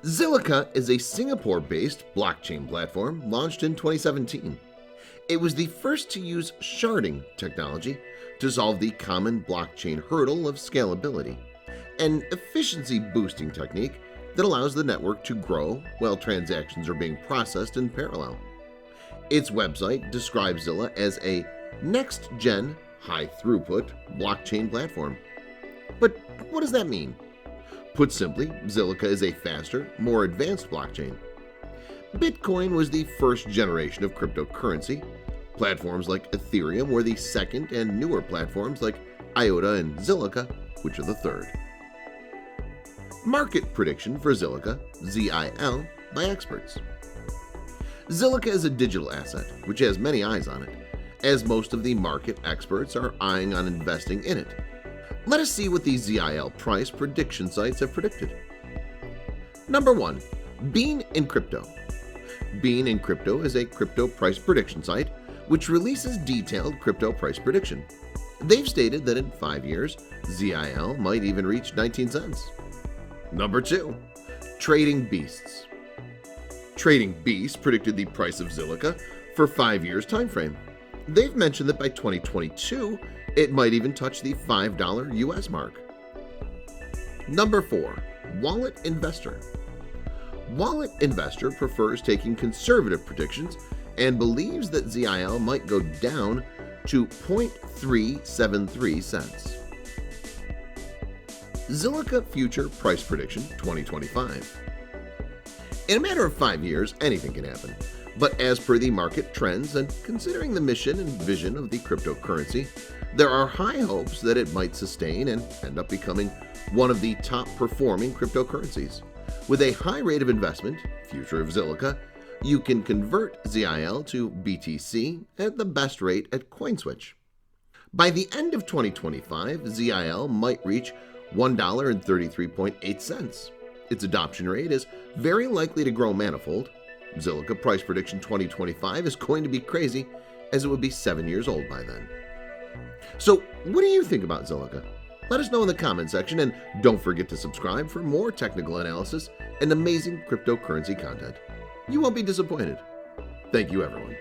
Zilliqa is a Singapore-based blockchain platform launched in 2017. It was the first to use sharding technology to solve the common blockchain hurdle of scalability, an efficiency-boosting technique that allows the network to grow while transactions are being processed in parallel. Its website describes Zilliqa as a next-gen, high-throughput blockchain platform. But what does that mean? Put simply, Zilliqa is a faster, more advanced blockchain. Bitcoin was the first generation of cryptocurrency. Platforms like Ethereum were the second, and newer platforms like IOTA and Zilliqa, which are the third. Market prediction for Zilliqa, ZIL, by experts. Zilliqa is a digital asset which has many eyes on it, as most of the market experts are eyeing on investing in it. Let us see what the Zilliqa Price Prediction sites have predicted. Number 1. Bean in Crypto. Bean in Crypto is a crypto price prediction site which releases detailed crypto price prediction. They've stated that in 5 years, ZIL might even reach 19 cents. Number 2. Trading Beasts. Trading Beasts predicted the price of Zilliqa for 5 years time frame. They've mentioned that by 2022, it might even touch the $5 US mark. Number 4. Wallet Investor. Wallet Investor prefers taking conservative predictions and believes that ZIL might go down to 0.373 cents. Zilliqa Future Price Prediction 2025. In a matter of 5 years, anything can happen. But as per the market trends and considering the mission and vision of the cryptocurrency, there are high hopes that it might sustain and end up becoming one of the top performing cryptocurrencies. With a high rate of investment, future of Zilliqa, you can convert ZIL to BTC at the best rate at CoinSwitch. By the end of 2025, ZIL might reach $1.33.8. Its adoption rate is very likely to grow manifold. Zilliqa Price Prediction 2025 is going to be crazy, as it would be 7 years old by then. So what do you think about Zilliqa? Let us know in the comment section, and don't forget to subscribe for more technical analysis and amazing cryptocurrency content. You won't be disappointed. Thank you, everyone.